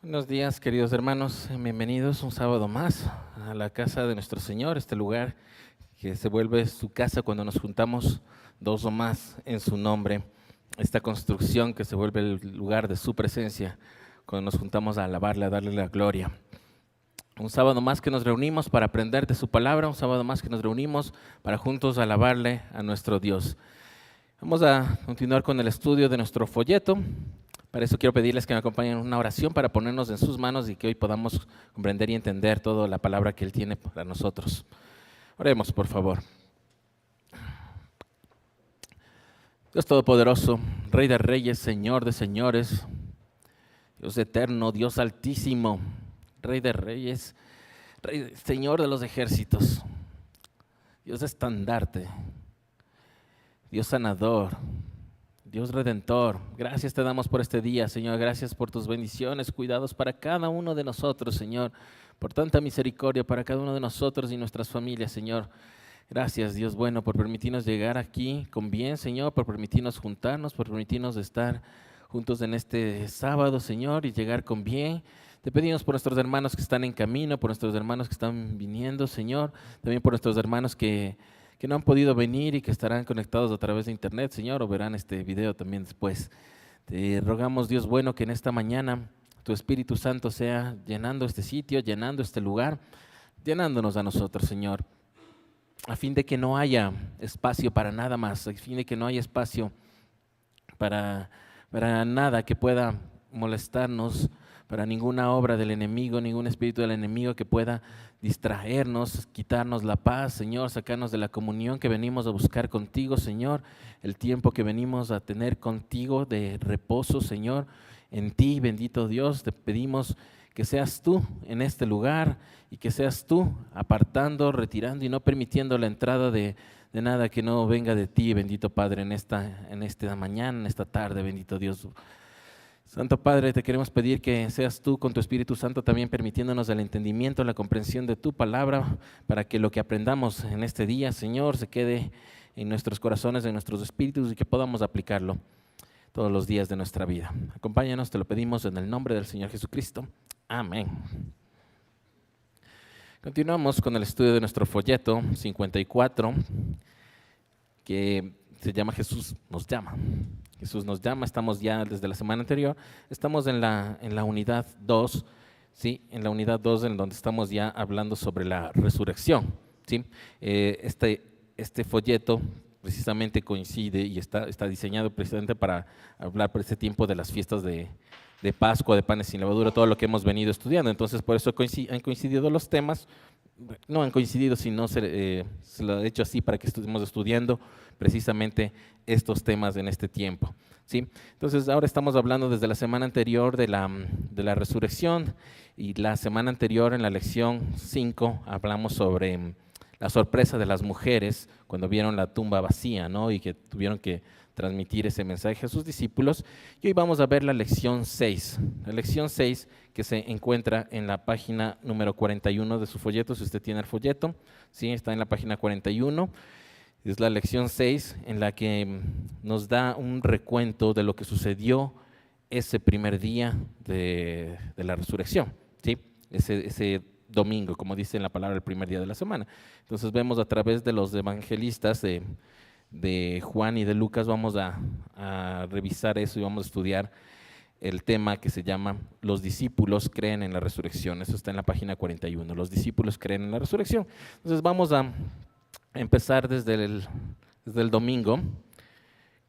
Buenos días, queridos hermanos. Bienvenidos un sábado más a la casa de nuestro Señor, este lugar que se vuelve su casa cuando nos juntamos dos o más en su nombre. Esta construcción que se vuelve el lugar de su presencia cuando nos juntamos a alabarle, a darle la gloria. Un sábado más que nos reunimos para aprender de su palabra, un sábado más que nos reunimos para juntos alabarle a nuestro Dios. Vamos a continuar con el estudio de nuestro folleto. Para eso quiero pedirles que me acompañen en una oración para ponernos en sus manos y que hoy podamos comprender y entender toda la palabra que Él tiene para nosotros. Oremos, por favor. Dios Todopoderoso, Rey de Reyes, Señor de Señores, Dios eterno, Dios altísimo, Rey de Reyes, Señor de los ejércitos, Dios estandarte, Dios sanador, Dios redentor, gracias te damos por este día, Señor, gracias por tus bendiciones, cuidados para cada uno de nosotros, Señor, por tanta misericordia para cada uno de nosotros y nuestras familias, Señor. Gracias, Dios bueno, por permitirnos llegar aquí con bien, Señor, por permitirnos juntarnos, por permitirnos estar juntos en este sábado, Señor, y llegar con bien. Te pedimos por nuestros hermanos que están en camino, por nuestros hermanos que están viniendo, Señor, también por nuestros hermanos que no han podido venir y que estarán conectados a través de internet, Señor, o verán este video también después. Te rogamos, Dios bueno, que en esta mañana tu Espíritu Santo sea llenando este sitio, llenando este lugar, llenándonos a nosotros, Señor, a fin de que no haya espacio para nada más, a fin de que no haya espacio para nada que pueda molestarnos, para ninguna obra del enemigo, ningún espíritu del enemigo que pueda distraernos, quitarnos la paz, Señor, sacarnos de la comunión que venimos a buscar contigo, Señor, el tiempo que venimos a tener contigo de reposo, Señor, en ti, bendito Dios, te pedimos que seas tú en este lugar y que seas tú apartando, retirando y no permitiendo la entrada de nada que no venga de ti, bendito Padre, en esta mañana, en esta tarde, bendito Dios. Santo Padre, te queremos pedir que seas tú con tu Espíritu Santo también permitiéndonos el entendimiento, la comprensión de tu palabra, para que lo que aprendamos en este día, Señor, se quede en nuestros corazones, en nuestros espíritus y que podamos aplicarlo todos los días de nuestra vida. Acompáñanos, te lo pedimos en el nombre del Señor Jesucristo. Amén. Continuamos con el estudio de nuestro folleto 54, que se llama Jesús nos llama. Jesús nos llama, estamos ya desde la semana anterior, estamos en la unidad 2, ¿sí? En la unidad 2 en donde estamos ya hablando sobre la resurrección, ¿sí? Este folleto precisamente coincide y está diseñado precisamente para hablar por este tiempo de las fiestas de Pascua, de panes sin levadura, todo lo que hemos venido estudiando. Entonces, por eso han coincidido los temas. No han coincidido, sino se lo he hecho así para que estemos estudiando precisamente estos temas en este tiempo, ¿sí? Entonces, ahora estamos hablando desde la semana anterior de la resurrección, y la semana anterior en la lección 5 hablamos sobre la sorpresa de las mujeres cuando vieron la tumba vacía, ¿no? Y que tuvieron que transmitir ese mensaje a sus discípulos. Y hoy vamos a ver la lección 6, que se encuentra en la página número 41 de su folleto, si usted tiene el folleto, ¿sí? Está en la página 41, es la lección 6 en la que nos da un recuento de lo que sucedió ese primer día de la resurrección, ¿sí? Ese domingo, como dice en la palabra, el primer día de la semana. Entonces vemos a través de los evangelistas de Juan y de Lucas, vamos a revisar eso y vamos a estudiar el tema que se llama Los discípulos creen en la resurrección. Eso está en la página 41, los discípulos creen en la resurrección. Entonces vamos a empezar desde el domingo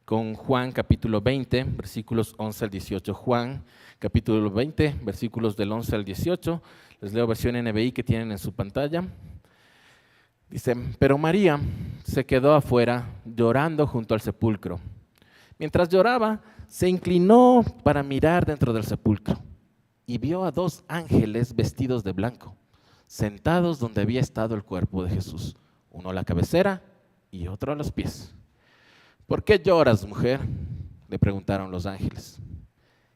con Juan capítulo 20, versículos 11 al 18. Juan capítulo 20, versículos del 11 al 18. Les leo versión NBI que tienen en su pantalla. Dice, pero María se quedó afuera llorando junto al sepulcro. Mientras lloraba, se inclinó para mirar dentro del sepulcro y vio a dos ángeles vestidos de blanco, sentados donde había estado el cuerpo de Jesús, uno a la cabecera y otro a los pies. ¿Por qué lloras, mujer?, le preguntaron los ángeles.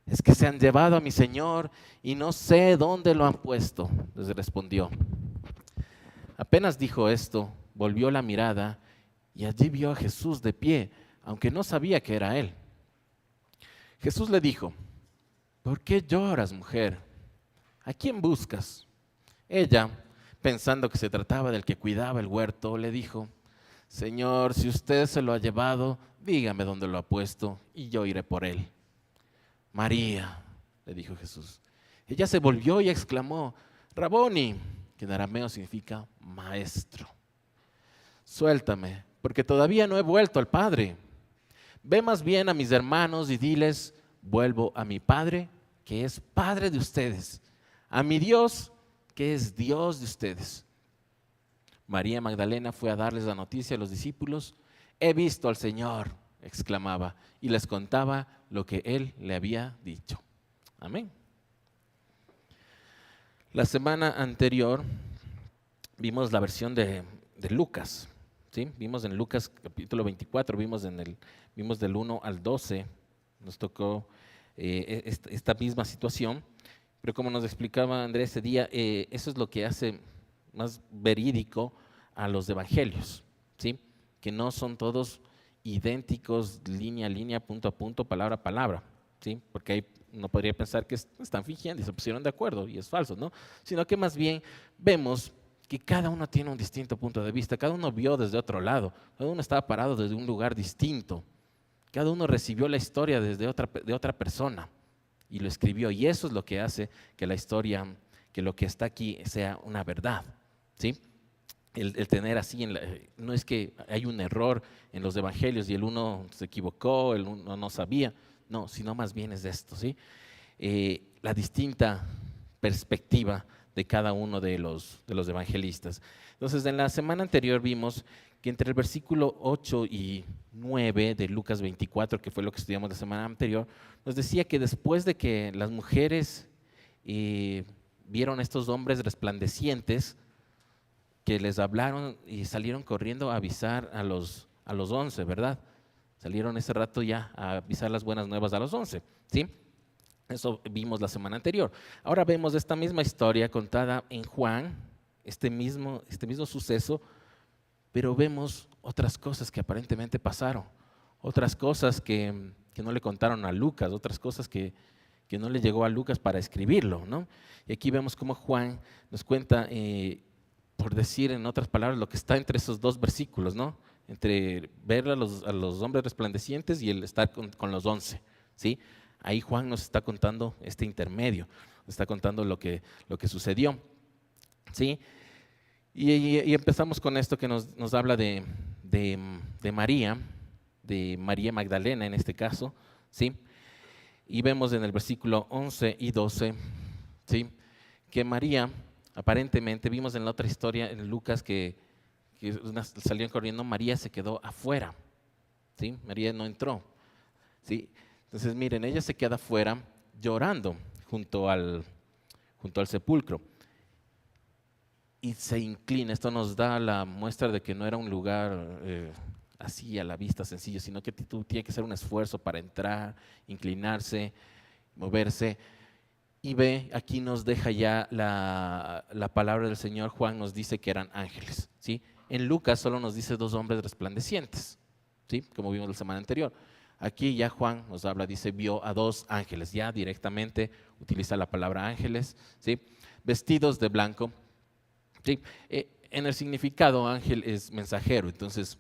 Es que se han llevado a mi Señor y no sé dónde lo han puesto, les respondió. Apenas dijo esto, volvió la mirada y allí vio a Jesús de pie, aunque no sabía que era él. Jesús le dijo, ¿por qué lloras, mujer? ¿A quién buscas? Ella, pensando que se trataba del que cuidaba el huerto, le dijo: Señor, si usted se lo ha llevado, dígame dónde lo ha puesto y yo iré por él. María, le dijo Jesús. Ella se volvió y exclamó: Raboni, que en arameo significa maestro. Suéltame, porque todavía no he vuelto al Padre. Ve más bien a mis hermanos y diles: vuelvo a mi Padre, que es Padre de ustedes, a mi Dios, que es Dios de ustedes. María Magdalena fue a darles la noticia a los discípulos. He visto al Señor, exclamaba, y les contaba lo que Él le había dicho. Amén. La semana anterior vimos la versión de Lucas, ¿sí? Vimos en Lucas capítulo 24, vimos del 1 al 12, nos tocó esta misma situación, pero como nos explicaba Andrés ese día, eso es lo que hace más verídico a los evangelios, ¿sí? Que no son todos idénticos, línea a línea, punto a punto, palabra a palabra, ¿sí? Porque ahí uno podría pensar que están fingiendo y se pusieron de acuerdo, y es falso, ¿no? Sino que más bien vemos que cada uno tiene un distinto punto de vista, cada uno vio desde otro lado, cada uno estaba parado desde un lugar distinto, cada uno recibió la historia de otra persona y lo escribió, y eso es lo que hace que la historia, que lo que está aquí sea una verdad, ¿sí? El tener así, no es que hay un error en los evangelios y el uno se equivocó, el uno no sabía, no, sino más bien es esto, ¿sí? La distinta perspectiva de cada uno de los evangelistas. Entonces, en la semana anterior vimos que entre el versículo 8 y 9 de Lucas 24, que fue lo que estudiamos la semana anterior, nos decía que después de que las mujeres vieron a estos hombres resplandecientes, que les hablaron y salieron corriendo a avisar a los 11, ¿verdad? Salieron ese rato ya a avisar las buenas nuevas a los 11, ¿sí? Eso vimos la semana anterior. Ahora vemos esta misma historia contada en Juan, este mismo suceso, pero vemos otras cosas que aparentemente pasaron, otras cosas que no le contaron a Lucas, otras cosas que no le llegó a Lucas para escribirlo, ¿no? Y aquí vemos cómo Juan nos cuenta, por decir en otras palabras, lo que está entre esos dos versículos, ¿no? Entre ver a los hombres resplandecientes y el estar con los 11, ¿sí? Ahí Juan nos está contando este intermedio, nos está contando lo que sucedió, ¿sí? Y empezamos con esto que nos habla de María Magdalena en este caso, ¿sí? Y vemos en el versículo 11 y 12, ¿sí? Que María, aparentemente, vimos en la otra historia en Lucas que salieron corriendo, María se quedó afuera, ¿sí? María no entró, ¿sí? Entonces, miren, ella se queda afuera llorando junto al sepulcro y se inclina. Esto nos da la muestra de que no era un lugar así a la vista sencillo, sino que tú tienes que hacer un esfuerzo para entrar, inclinarse, moverse. Y ve, aquí nos deja ya la palabra del Señor. Juan nos dice que eran ángeles, ¿sí? En Lucas solo nos dice 2 hombres resplandecientes, ¿sí? Como vimos la semana anterior. Aquí ya Juan nos habla, dice, vio a 2 ángeles, ya directamente utiliza la palabra ángeles, ¿sí? Vestidos de blanco, ¿sí? En el significado, ángel es mensajero, entonces,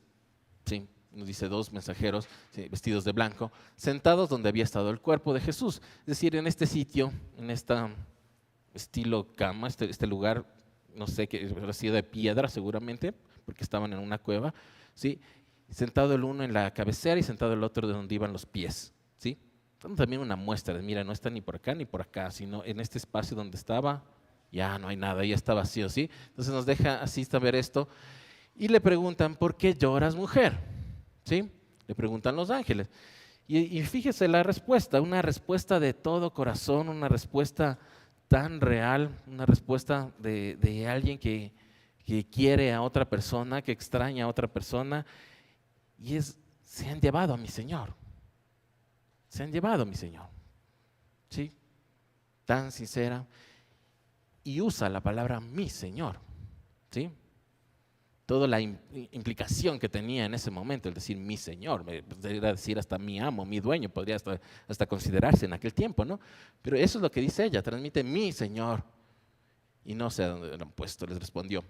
¿sí? Nos dice 2 mensajeros, ¿sí? Vestidos de blanco, sentados donde había estado el cuerpo de Jesús. Es decir, en este sitio, en este estilo cama, este lugar, no sé, que ha sido de piedra seguramente, porque estaban en una cueva, ¿sí? Sentado el uno en la cabecera y sentado el otro de donde iban los pies, ¿sí? También una muestra de, mira, no está ni por acá, sino en este espacio donde estaba, ya no hay nada, ya está vacío, ¿sí? Entonces nos deja así saber esto y le preguntan, ¿por qué lloras, mujer? ¿Sí? Le preguntan los ángeles. Y fíjese la respuesta, una respuesta de todo corazón, una respuesta tan real, una respuesta de alguien que quiere a otra persona, que extraña a otra persona, y se han llevado a mi Señor. Se han llevado a mi Señor. ¿Sí? Tan sincera. Y usa la palabra mi Señor. ¿Sí? Toda la implicación que tenía en ese momento, el decir mi Señor, podría decir hasta mi amo, mi dueño, podría hasta considerarse en aquel tiempo, ¿no? Pero eso es lo que dice ella, transmite mi Señor, y no sé a dónde lo han puesto, les respondió.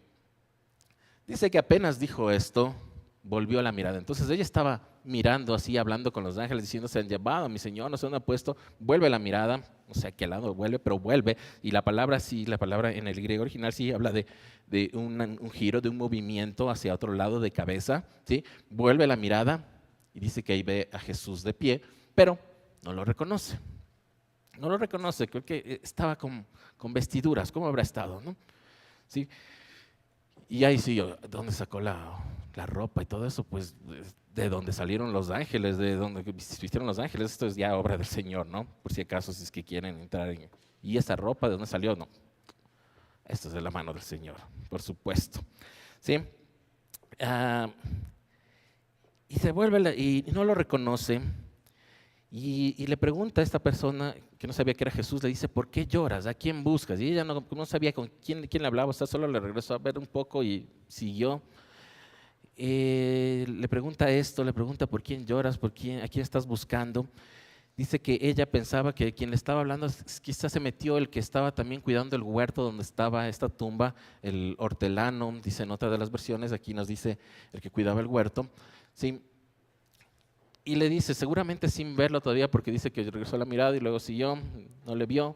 Dice que apenas dijo esto, volvió la mirada. Entonces ella estaba mirando así, hablando con los ángeles, diciendo, se han llevado a mi Señor, no sé dónde han puesto. Vuelve la mirada, no sé a qué lado vuelve, pero vuelve. Y la palabra sí, la palabra en el griego original sí habla de un giro, de un movimiento hacia otro lado de cabeza. ¿Sí? Vuelve la mirada y dice que ahí ve a Jesús de pie, pero no lo reconoce. No lo reconoce, creo que estaba con vestiduras, ¿cómo habrá estado? ¿No? ¿Sí? Y ahí sí, ¿dónde sacó la ropa y todo eso? Pues de donde salieron los ángeles, de donde vistieron los ángeles. Esto es ya obra del Señor, ¿no? Por si acaso, si es que quieren entrar en... ¿Y esa ropa de dónde salió? No, esto es de la mano del Señor, por supuesto. ¿Sí? Y se vuelve y no lo reconoce. Y le pregunta a esta persona que no sabía que era Jesús, le dice, ¿por qué lloras? ¿A quién buscas? Y ella no sabía con quién le hablaba, o sea, solo le regresó a ver un poco y siguió. Le pregunta esto, le pregunta por quién lloras, a quién estás buscando. Dice que ella pensaba que quien le estaba hablando quizás se metió el que estaba también cuidando el huerto donde estaba esta tumba, el hortelano, dice en otra de las versiones, aquí nos dice el que cuidaba el huerto. ¿Sí? Y le dice, seguramente sin verlo todavía, porque dice que regresó la mirada y luego siguió, no le vio.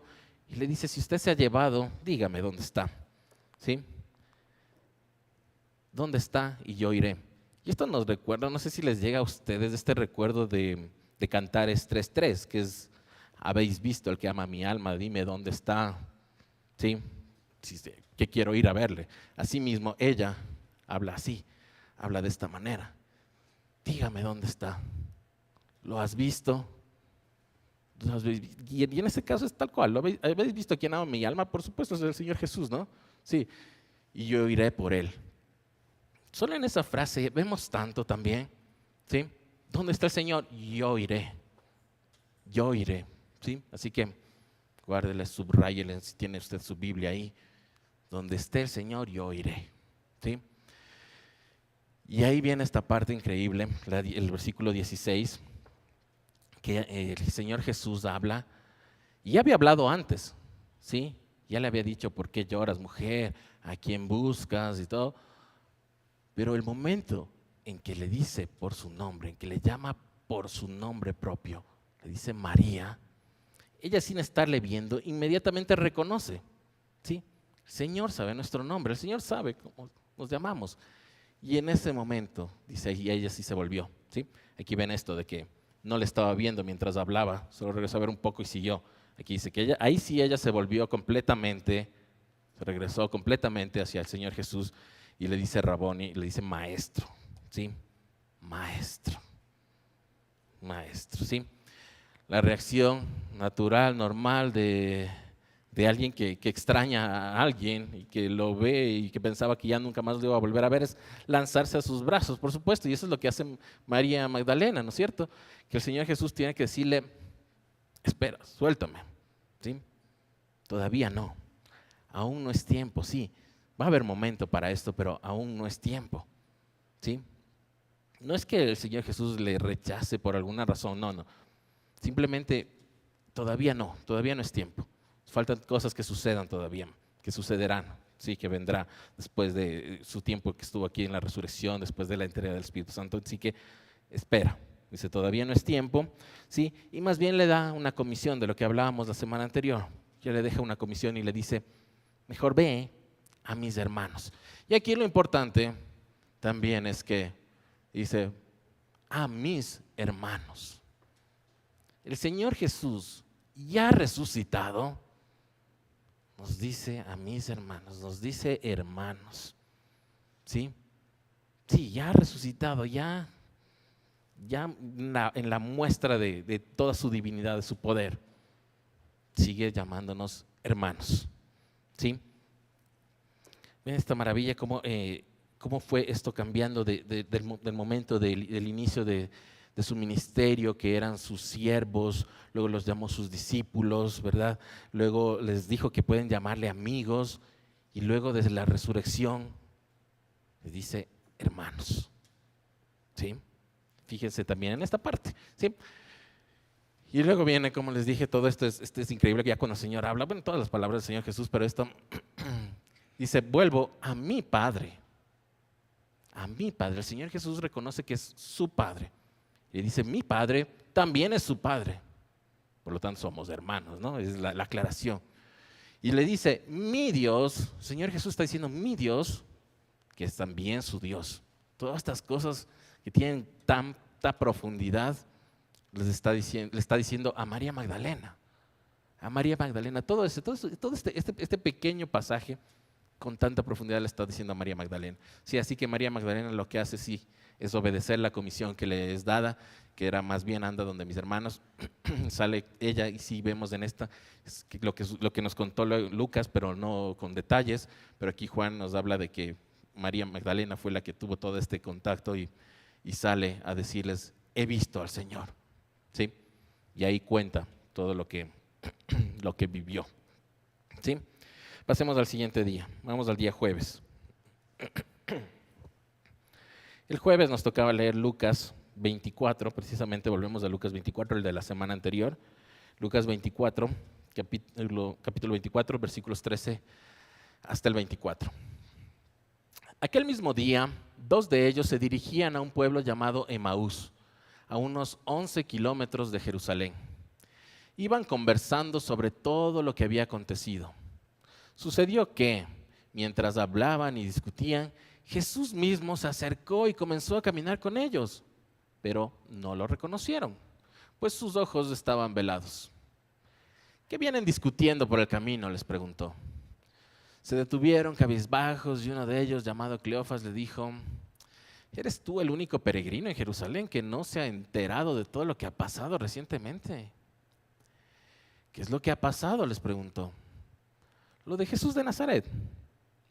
Y le dice, si usted se ha llevado, dígame dónde está. ¿Sí? ¿Dónde está? Y yo iré. Y esto nos recuerda, no sé si les llega a ustedes este recuerdo de Cantares 3:3, que es, habéis visto el que ama mi alma, dime dónde está. ¿Sí? Que quiero ir a verle. Asimismo, ella habla así, habla de esta manera. Dígame dónde está. ¿Lo has visto? Y en este caso es tal cual. ¿Habéis visto quién ama mi alma? Por supuesto, es el Señor Jesús, ¿no? Sí. Y yo iré por él. Solo en esa frase vemos tanto también. ¿Sí? ¿Dónde está el Señor? Yo iré. Yo iré. ¿Sí? Así que guárdele, subráyele si tiene usted su Biblia ahí. Donde esté el Señor, yo iré. ¿Sí? Y ahí viene esta parte increíble, el versículo 16. Que el Señor Jesús habla, y ya había hablado antes, ¿sí? Ya le había dicho, ¿por qué lloras, mujer? ¿A quién buscas? Y todo. Pero el momento en que le dice por su nombre, en que le llama por su nombre propio, le dice María, ella sin estarle viendo, inmediatamente reconoce, ¿sí? El Señor sabe nuestro nombre, el Señor sabe cómo nos llamamos. Y en ese momento, dice, y ella sí se volvió, ¿sí? Aquí ven esto de que no le estaba viendo mientras hablaba, solo regresó a ver un poco y siguió. Aquí dice que ahí sí ella se volvió completamente, se regresó completamente hacia el Señor Jesús y le dice Raboni, le dice maestro, ¿sí? Maestro, maestro, ¿sí? La reacción natural, normal de alguien que extraña a alguien y que lo ve y que pensaba que ya nunca más lo iba a volver a ver es lanzarse a sus brazos, por supuesto, y eso es lo que hace María Magdalena, ¿no es cierto? Que el Señor Jesús tiene que decirle, espera, suéltame, ¿sí? Todavía no, aún no es tiempo, sí, va a haber momento para esto, pero aún no es tiempo, ¿sí? No es que el Señor Jesús le rechace por alguna razón, no, simplemente todavía no es tiempo. Faltan cosas que sucedan todavía, que sucederán, sí, que vendrá después de su tiempo que estuvo aquí en la resurrección, después de la entrega del Espíritu Santo. Así que espera, dice, todavía no es tiempo, sí, y más bien le da una comisión de lo que hablábamos la semana anterior. Ya le deja una comisión y le dice, mejor ve a mis hermanos. Y aquí lo importante también es que dice, a mis hermanos. El Señor Jesús ya resucitado nos dice a mis hermanos, nos dice hermanos, ¿sí? Sí, ya resucitado, ya en la muestra de toda su divinidad, de su poder, sigue llamándonos hermanos, ¿sí? Ven esta maravilla, cómo fue esto cambiando del momento del inicio de su ministerio, que eran sus siervos, luego los llamó sus discípulos, ¿verdad? Luego les dijo que pueden llamarle amigos, y luego desde la resurrección les dice hermanos, ¿sí? Fíjense también en esta parte, ¿sí? Y luego viene, como les dije, todo esto es increíble, que ya cuando el Señor habla, bueno, todas las palabras del Señor Jesús, pero esto dice, vuelvo a mi Padre. A mi Padre. El Señor Jesús reconoce que es su Padre. Y dice, mi Padre también es su Padre. Por lo tanto, somos hermanos, ¿no? Es la aclaración. Y le dice, mi Dios, el Señor Jesús está diciendo, mi Dios, que es también su Dios. Todas estas cosas que tienen tanta profundidad, le está diciendo a María Magdalena. A María Magdalena, todo este pequeño pasaje con tanta profundidad le está diciendo a María Magdalena. Sí, así que María Magdalena lo que hace sí es obedecer la comisión que le es dada, que era más bien anda donde mis hermanos. Sale ella y sí vemos en esta es lo que nos contó Lucas, pero no con detalles, pero aquí Juan nos habla de que María Magdalena fue la que tuvo todo este contacto y sale a decirles, he visto al Señor. ¿Sí? Y ahí cuenta todo lo que vivió. ¿Sí? Pasemos al siguiente día, vamos al día jueves. El jueves nos tocaba leer Lucas 24, precisamente volvemos a Lucas 24, el de la semana anterior. Lucas 24, capítulo 24, versículos 13 hasta el 24. Aquel mismo día, 2 de ellos se dirigían a un pueblo llamado Emaús, a unos 11 kilómetros de Jerusalén. Iban conversando sobre todo lo que había acontecido. Sucedió que, mientras hablaban y discutían, Jesús mismo se acercó y comenzó a caminar con ellos, pero no lo reconocieron, pues sus ojos estaban velados. ¿Qué vienen discutiendo por el camino?, les preguntó. Se detuvieron cabizbajos y uno de ellos, llamado Cleofas, le dijo, ¿eres tú el único peregrino en Jerusalén que no se ha enterado de todo lo que ha pasado recientemente? ¿Qué es lo que ha pasado?, les preguntó. Lo de Jesús de Nazaret.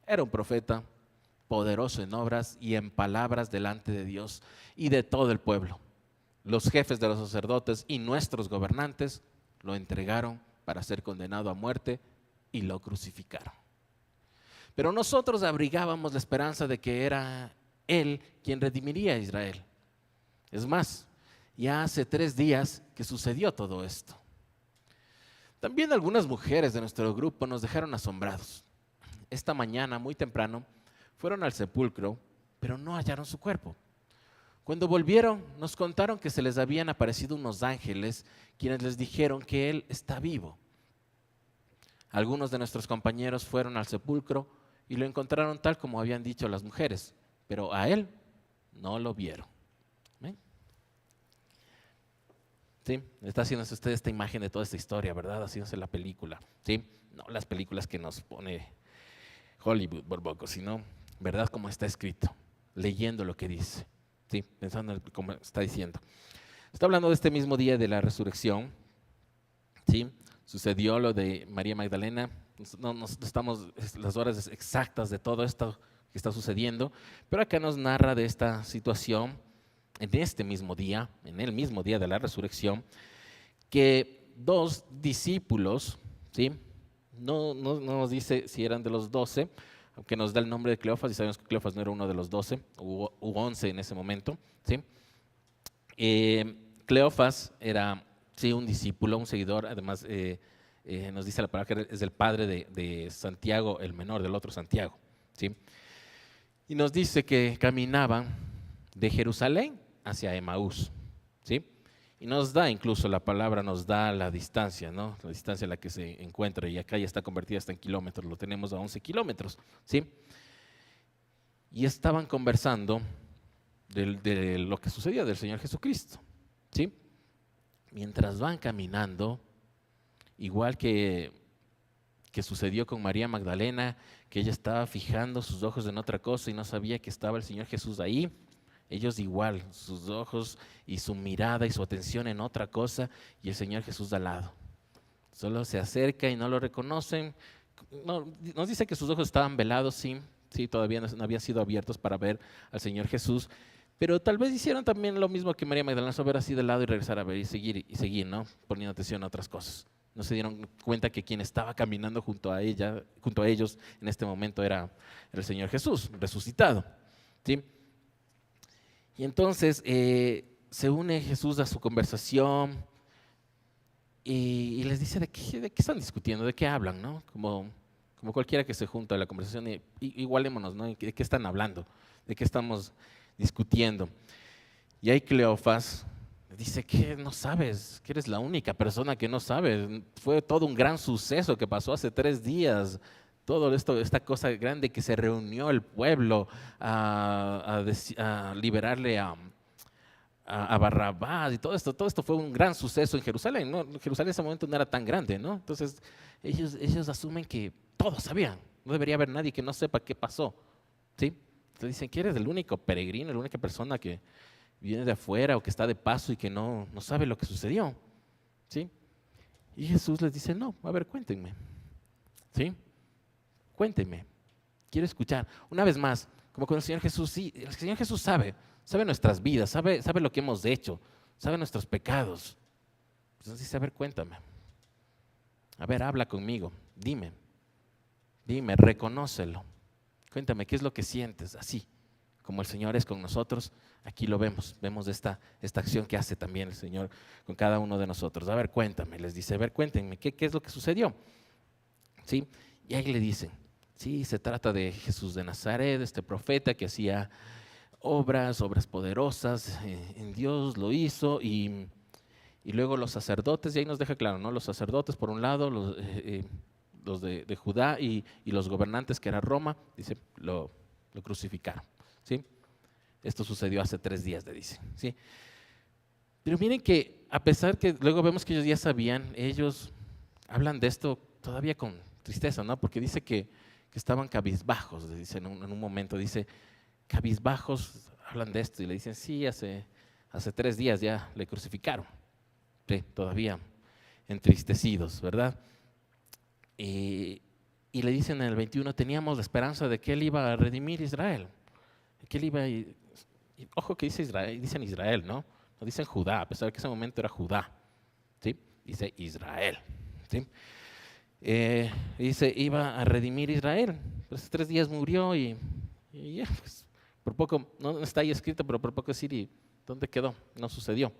Era un profeta, poderoso en obras y en palabras delante de Dios y de todo el pueblo. Los jefes de los sacerdotes y nuestros gobernantes lo entregaron para ser condenado a muerte y lo crucificaron. Pero nosotros abrigábamos la esperanza de que era Él quien redimiría a Israel. Es más, ya hace 3 días que sucedió todo esto. También algunas mujeres de nuestro grupo nos dejaron asombrados. Esta mañana, muy temprano, fueron al sepulcro, pero no hallaron su cuerpo. Cuando volvieron, nos contaron que se les habían aparecido unos ángeles, quienes les dijeron que Él está vivo. Algunos de nuestros compañeros fueron al sepulcro y lo encontraron tal como habían dicho las mujeres, pero a Él no lo vieron. ¿Ven? ¿Sí? Está haciéndose usted esta imagen de toda esta historia, ¿verdad? Haciéndose la película, ¿sí? No las películas que nos pone Hollywood por poco, sino, ¿verdad? Como está escrito, leyendo lo que dice, ¿sí? Pensando en cómo está diciendo. Está hablando de este mismo día de la resurrección, ¿sí? Sucedió lo de María Magdalena, no estamos las horas exactas de todo esto que está sucediendo, pero acá nos narra de esta situación en este mismo día, en el mismo día de la resurrección, que 2 discípulos, ¿sí? No nos dice si eran de los 12, aunque nos da el nombre de Cleofas y sabemos que Cleofas no era uno de los 12, u 11 en ese momento, ¿sí? Cleofas era, sí, un discípulo, un seguidor, además nos dice la palabra que es el padre de Santiago, el menor del otro Santiago, ¿sí? Y nos dice que caminaban de Jerusalén hacia Emaús, ¿sí? Y nos da incluso la palabra, nos da la distancia, ¿no? La distancia en la que se encuentra, y acá ya está convertida hasta en kilómetros, lo tenemos a 11 kilómetros, ¿sí? Y estaban conversando de lo que sucedía del Señor Jesucristo, ¿sí? Mientras van caminando, igual que sucedió con María Magdalena, que ella estaba fijando sus ojos en otra cosa y no sabía que estaba el Señor Jesús ahí. Ellos igual, sus ojos y su mirada y su atención en otra cosa, y el Señor Jesús al lado. Solo se acerca y no lo reconocen. No, nos dice que sus ojos estaban velados, sí, todavía no habían sido abiertos para ver al Señor Jesús, pero tal vez hicieron también lo mismo que María Magdalena, ver así de lado y regresar a ver y seguir, ¿no? Poniendo atención a otras cosas. No se dieron cuenta que quien estaba caminando junto a ellos en este momento era el Señor Jesús, resucitado, ¿sí? Y entonces se une Jesús a su conversación y les dice, ¿de qué están discutiendo? ¿De qué hablan? ¿No? Como cualquiera que se junta a la conversación, igualémonos, ¿no? ¿De qué están hablando? ¿De qué estamos discutiendo? Y ahí Cleofas dice que no sabes, que eres la única persona que no sabe. Fue todo un gran suceso que pasó hace 3 días. Todo esto, esta cosa grande que se reunió el pueblo a liberarle a Barrabás y todo esto fue un gran suceso en Jerusalén, ¿no? Jerusalén en ese momento no era tan grande, ¿no? Entonces ellos asumen que todos sabían, no debería haber nadie que no sepa qué pasó, ¿sí? Entonces dicen que eres el único peregrino, la única persona que viene de afuera o que está de paso y que no sabe lo que sucedió, ¿sí? Y Jesús les dice, no, a ver, cuéntenme, ¿sí? Cuéntenme, quiero escuchar. Una vez más, como con el Señor Jesús, sí, el Señor Jesús sabe nuestras vidas, sabe lo que hemos hecho, sabe nuestros pecados. Entonces dice, a ver, cuéntame. A ver, habla conmigo, dime, reconócelo. Cuéntame, ¿qué es lo que sientes? Así, como el Señor es con nosotros, aquí lo vemos esta acción que hace también el Señor con cada uno de nosotros. A ver, cuéntame, les dice, a ver, cuéntenme, ¿qué es lo que sucedió? ¿Sí? Y ahí le dicen, sí, se trata de Jesús de Nazaret, este profeta que hacía obras poderosas en Dios, lo hizo, y luego los sacerdotes, y ahí nos deja claro, ¿no? Los sacerdotes por un lado, los de Judá y los gobernantes que era Roma, dice, lo crucificaron, ¿sí? Esto sucedió hace 3 días, le dicen, ¿sí? Pero miren que a pesar que luego vemos que ellos ya sabían, ellos hablan de esto todavía con tristeza, ¿no? Porque dice que estaban cabizbajos, dice en un momento, dice, cabizbajos, hablan de esto y le dicen, sí, hace 3 días ya le crucificaron, sí, todavía entristecidos, ¿verdad? Y le dicen en el 21, teníamos la esperanza de que Él iba a redimir Israel, que Él iba ojo que dice Israel, dicen Israel, ¿no? No dicen Judá, a pesar de que en ese momento era Judá, ¿sí? Dice Israel, ¿sí? Dice, iba a redimir Israel, pues 3 días murió y ya, pues, por poco, no está ahí escrito, pero por poco decir, ¿y dónde quedó? No sucedió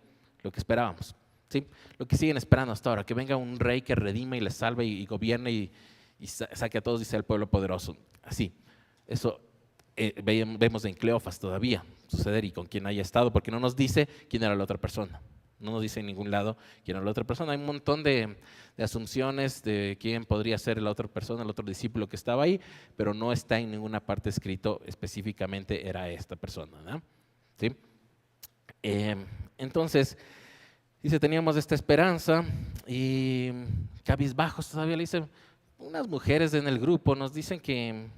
lo que esperábamos, ¿sí? Lo que siguen esperando hasta ahora, que venga un rey que redime y les salve y gobierne y saque a todos y sea el pueblo poderoso. Así, eso vemos en Cleofas todavía suceder y con quien haya estado, porque no nos dice quién era la otra persona. No nos dice en ningún lado quién era la otra persona. Hay un montón de asunciones de quién podría ser la otra persona, el otro discípulo que estaba ahí, pero no está en ninguna parte escrito específicamente era esta persona, ¿no? ¿Sí? Entonces, dice, teníamos esta esperanza y cabizbajos todavía le dicen, unas mujeres en el grupo nos dicen que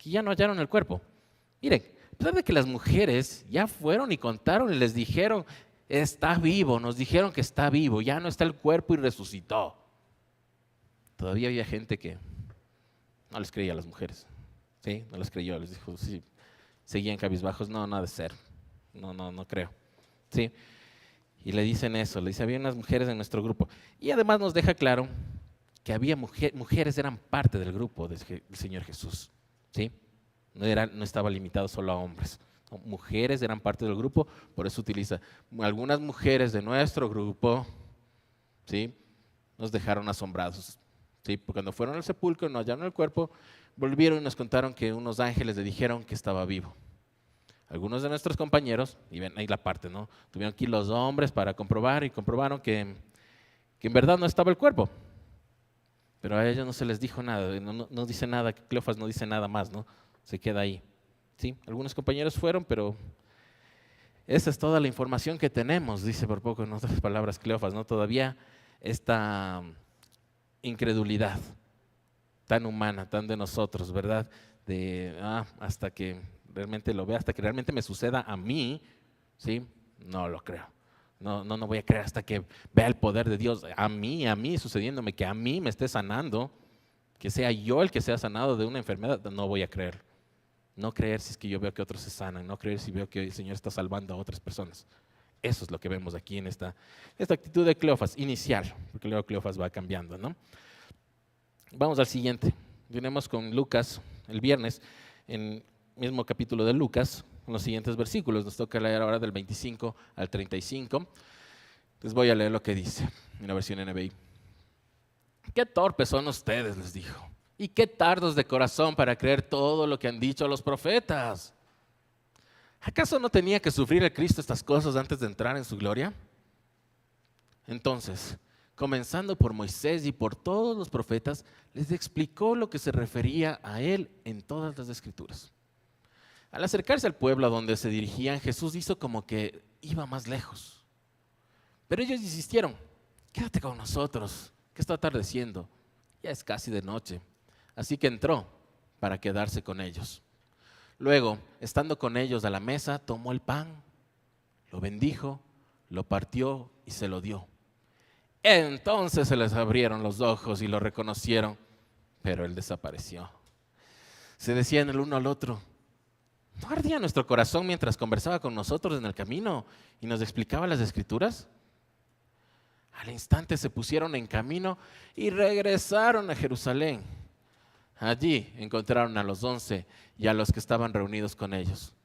ya no hallaron el cuerpo. Miren, a pesar de que las mujeres ya fueron y contaron y les dijeron, está vivo, nos dijeron que está vivo, ya no está el cuerpo y resucitó. Todavía había gente que no les creía a las mujeres, ¿sí? No les creyó, les dijo, sí, seguían cabizbajos, no, nada de ser, no creo, ¿sí? Y le dicen eso, le dice, había unas mujeres en nuestro grupo. Y además nos deja claro que había mujeres eran parte del grupo del Señor Jesús, ¿sí? No estaba limitado solo a hombres. Mujeres eran parte del grupo, por eso utiliza algunas mujeres de nuestro grupo, ¿sí? Nos dejaron asombrados, ¿sí? Porque cuando fueron al sepulcro, no hallaron el cuerpo, volvieron y nos contaron que unos ángeles le dijeron que estaba vivo. Algunos de nuestros compañeros, y ven ahí la parte, ¿no? Tuvieron que ir los hombres para comprobar y comprobaron que en verdad no estaba el cuerpo. Pero a ellos no se les dijo nada, no dice nada, Cleofas no dice nada más, ¿no? Se queda ahí. ¿Sí? Algunos compañeros fueron, pero esa es toda la información que tenemos, dice por poco en otras palabras Cleofas, ¿no? Todavía esta incredulidad tan humana, tan de nosotros, ¿verdad? De hasta que realmente lo vea, hasta que realmente me suceda a mí, ¿sí? No lo creo. No voy a creer hasta que vea el poder de Dios a mí sucediéndome, que a mí me esté sanando, que sea yo el que sea sanado de una enfermedad, no voy a creer. No creer si es que yo veo que otros se sanan, no creer si veo que el Señor está salvando a otras personas. Eso es lo que vemos aquí en esta actitud de Cleofas inicial, porque luego Cleofas va cambiando, ¿no? Vamos al siguiente. Venimos con Lucas el viernes, en el mismo capítulo de Lucas, con los siguientes versículos. Nos toca leer ahora del 25 al 35. Les voy a leer lo que dice en la versión NBI. Qué torpes son ustedes, les dijo, y qué tardos de corazón para creer todo lo que han dicho los profetas. ¿Acaso no tenía que sufrir el Cristo estas cosas antes de entrar en su gloria? Entonces, comenzando por Moisés y por todos los profetas, les explicó lo que se refería a él en todas las Escrituras. Al acercarse al pueblo a donde se dirigían, Jesús hizo como que iba más lejos. Pero ellos insistieron: quédate con nosotros, que está atardeciendo, ya es casi de noche. Así que entró para quedarse con ellos. Luego, estando con ellos a la mesa, tomó el pan, lo bendijo, lo partió y se lo dio. Entonces se les abrieron los ojos y lo reconocieron, pero él desapareció. Se decían el uno al otro: ¿no ardía nuestro corazón mientras conversaba con nosotros en el camino y nos explicaba las Escrituras? Al instante se pusieron en camino y regresaron a Jerusalén. Allí encontraron a los 11 y a los que estaban reunidos con ellos.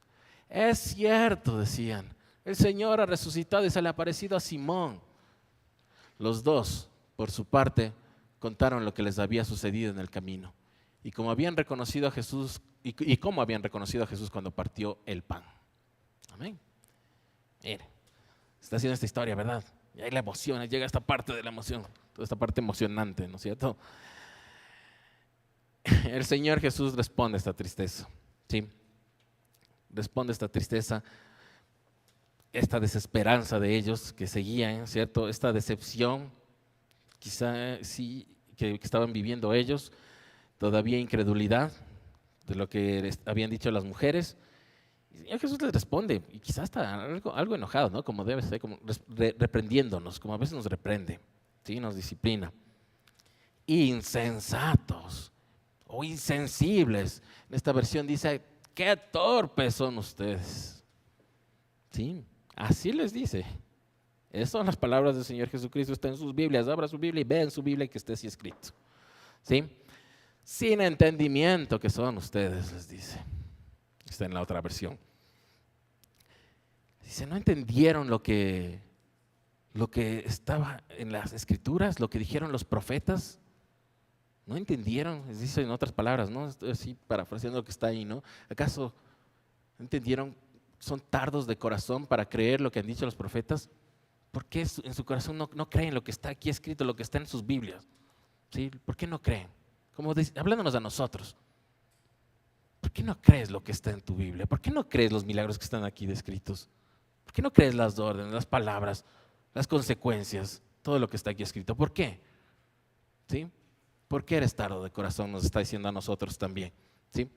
Es cierto, decían, el Señor ha resucitado y se le ha aparecido a Simón. Los dos, por su parte, contaron lo que les había sucedido en el camino y cómo habían reconocido a Jesús cuando partió el pan. Amén. Mire, está haciendo esta historia, ¿verdad? Y ahí la emoción, llega esta parte de la emoción, toda esta parte emocionante, ¿no es cierto? El Señor Jesús responde a esta tristeza, ¿sí? Responde a esta tristeza, esta desesperanza de ellos que seguían, ¿cierto? Esta decepción, quizá sí, que estaban viviendo ellos, todavía incredulidad de lo que habían dicho las mujeres. Y el Señor Jesús les responde, y quizás está algo enojado, ¿no? Como debe ser, como reprendiéndonos, como a veces nos reprende, ¿sí? Nos disciplina. Insensatos o insensibles. En esta versión dice: qué torpes son ustedes. Sí, así les dice. Esas son las palabras del Señor Jesucristo. Está en sus Biblias. Abra su Biblia y vea en su Biblia que esté así escrito. ¿Sí? Sin entendimiento que son ustedes, les dice. Está en la otra versión. Dice: no entendieron lo que estaba en las Escrituras, lo que dijeron los profetas. No entendieron, dice en otras palabras, ¿no? Estoy así parafraseando lo que está ahí, ¿no? ¿Acaso no entendieron? ¿Son tardos de corazón para creer lo que han dicho los profetas? ¿Por qué en su corazón no creen lo que está aquí escrito, lo que está en sus Biblias? ¿Sí? ¿Por qué no creen? Como hablándonos a nosotros. ¿Por qué no crees lo que está en tu Biblia? ¿Por qué no crees los milagros que están aquí descritos? ¿Por qué no crees las órdenes, las palabras, las consecuencias, todo lo que está aquí escrito? ¿Por qué? ¿Sí? ¿Por qué eres tardo de corazón? Nos está diciendo a nosotros también. ¿Sí?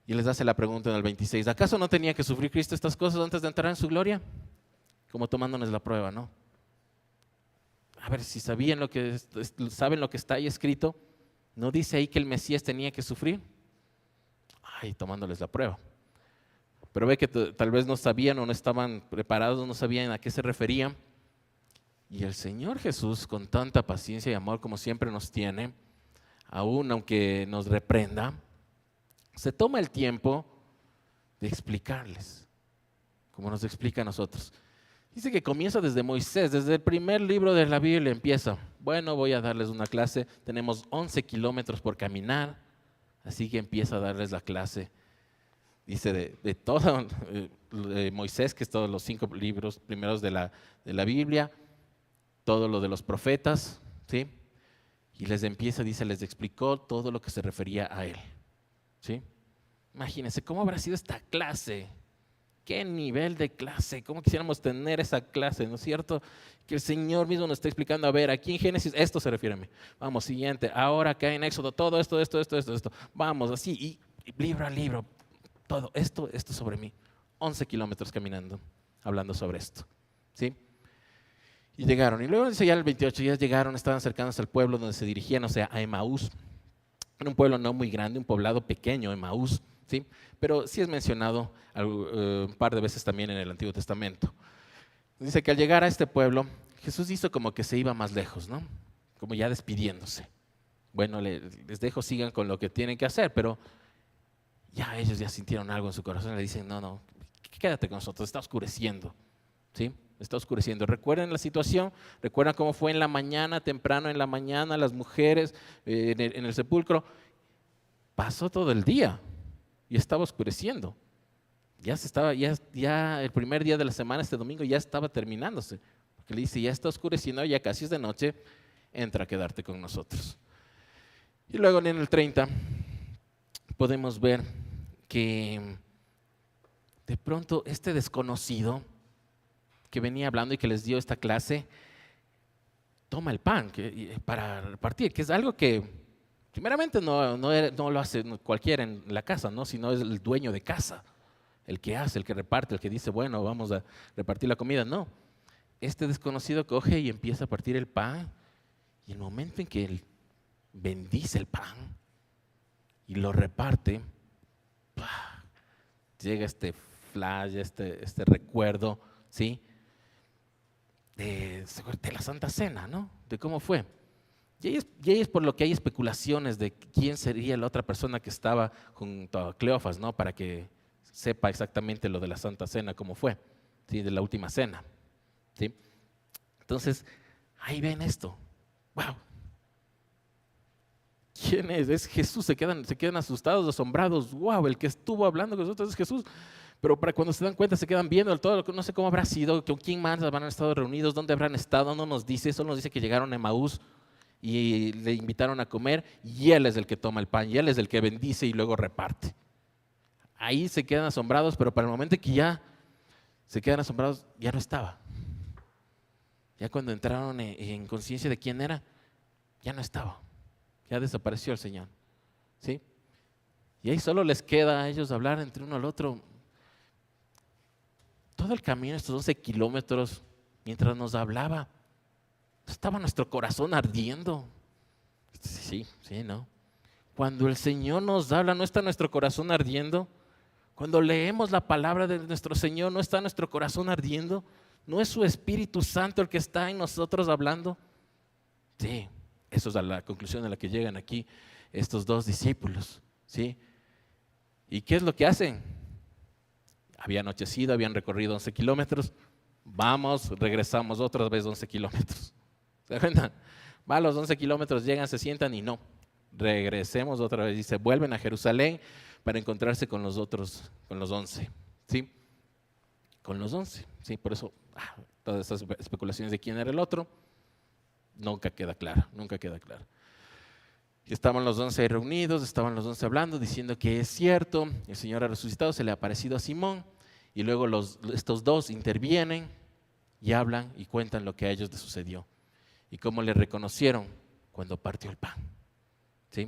Y les hace la pregunta en el 26. ¿Acaso no tenía que sufrir Cristo estas cosas antes de entrar en su gloria? Como tomándonos la prueba, ¿no? A ver, si saben lo que está ahí escrito, ¿no dice ahí que el Mesías tenía que sufrir? Ay, tomándoles la prueba. Pero ve que tal vez no sabían o no estaban preparados, no sabían a qué se referían. Y el Señor Jesús, con tanta paciencia y amor como siempre nos tiene, aún aunque nos reprenda, se toma el tiempo de explicarles, como nos explica a nosotros. Dice que comienza desde Moisés, desde el primer libro de la Biblia empieza. Bueno, voy a darles una clase, tenemos 11 kilómetros por caminar, así que empieza a darles la clase. Dice de todo de Moisés, que es todos los 5 libros primeros de la Biblia, todo lo de los profetas, ¿sí? Y les explicó todo lo que se refería a él, ¿sí? Imagínense cómo habrá sido esta clase, qué nivel de clase, cómo quisiéramos tener esa clase, ¿no es cierto? Que el Señor mismo nos está explicando, a ver, aquí en Génesis esto se refiere a mí, vamos, siguiente, ahora acá en Éxodo, todo esto, vamos, así, y libro a libro, todo esto sobre mí, 11 kilómetros caminando, hablando sobre esto, ¿sí? Y llegaron, y luego dice ya el 28, ya llegaron, estaban cercanos al pueblo donde se dirigían, o sea, a Emaús. Era un pueblo no muy grande, un poblado pequeño, Emaús, ¿sí? Pero sí es mencionado un par de veces también en el Antiguo Testamento. Dice que al llegar a este pueblo, Jesús hizo como que se iba más lejos, ¿no? Como ya despidiéndose. Bueno, les dejo, sigan con lo que tienen que hacer, pero ya ellos ya sintieron algo en su corazón, le dicen, no, quédate con nosotros, está oscureciendo, ¿sí? está oscureciendo. ¿Recuerdan la situación? ¿Recuerdan cómo fue en la mañana, temprano en la mañana, las mujeres en el sepulcro? Pasó todo el día y estaba oscureciendo. Ya el primer día de la semana, este domingo, ya estaba terminándose. Porque le dice, ya está oscureciendo, ya casi es de noche, entra a quedarte con nosotros. Y luego en el 30 podemos ver que de pronto este desconocido que venía hablando y que les dio esta clase, toma el pan para repartir, que es algo que primeramente no lo hace cualquiera en la casa, ¿no? Sino es el dueño de casa, el que hace, el que reparte, el que dice, bueno, vamos a repartir la comida. No, este desconocido coge y empieza a partir el pan, y el momento en que él bendice el pan y lo reparte, ¡pah!, llega este flash, este recuerdo, ¿sí?, de la Santa Cena, ¿no? De cómo fue. Y ahí es por lo que hay especulaciones de quién sería la otra persona que estaba junto a Cleofas, ¿no? Para que sepa exactamente lo de la Santa Cena, cómo fue, ¿sí?, de la última cena, ¿sí? Entonces, ahí ven esto. ¡Wow! ¿Quién es? Es Jesús. Se quedan asustados, asombrados. ¡Wow! El que estuvo hablando con nosotros es Jesús. Pero para cuando se dan cuenta se quedan viendo todo, no sé cómo habrá sido, con quién más habrán estado reunidos, dónde habrán estado, no nos dice, solo nos dice que llegaron a Emaús y le invitaron a comer, y él es el que toma el pan, y él es el que bendice y luego reparte. Ahí se quedan asombrados, pero para el momento que ya se quedan asombrados, ya no estaba. Ya cuando entraron en conciencia de quién era, ya no estaba, ya desapareció el Señor, ¿sí? Y ahí solo les queda a ellos hablar entre uno al otro. Todo el camino, estos 11 kilómetros, mientras nos hablaba, estaba nuestro corazón ardiendo. Sí, ¿no? Cuando el Señor nos habla, ¿no está nuestro corazón ardiendo? Cuando leemos la palabra de nuestro Señor, ¿no está nuestro corazón ardiendo? ¿No es su Espíritu Santo el que está en nosotros hablando? Sí, eso es la conclusión a la que llegan aquí estos dos discípulos, ¿sí? ¿Y qué es lo que hacen? Había anochecido, habían recorrido 11 kilómetros. Vamos, regresamos otra vez 11 kilómetros. ¿Se cuentan? Va a los 11 kilómetros, llegan, se sientan y no. Regresemos otra vez y se vuelven a Jerusalén para encontrarse con los otros, con los 11. ¿Sí? Con los 11. ¿Sí? Por eso, todas esas especulaciones de quién era el otro, nunca queda claro, nunca queda claro. Y estaban los 11 reunidos, estaban los 11 hablando, diciendo que es cierto, el Señor ha resucitado, se le ha aparecido a Simón, y luego estos dos intervienen y hablan y cuentan lo que a ellos les sucedió y cómo le reconocieron cuando partió el pan, ¿sí?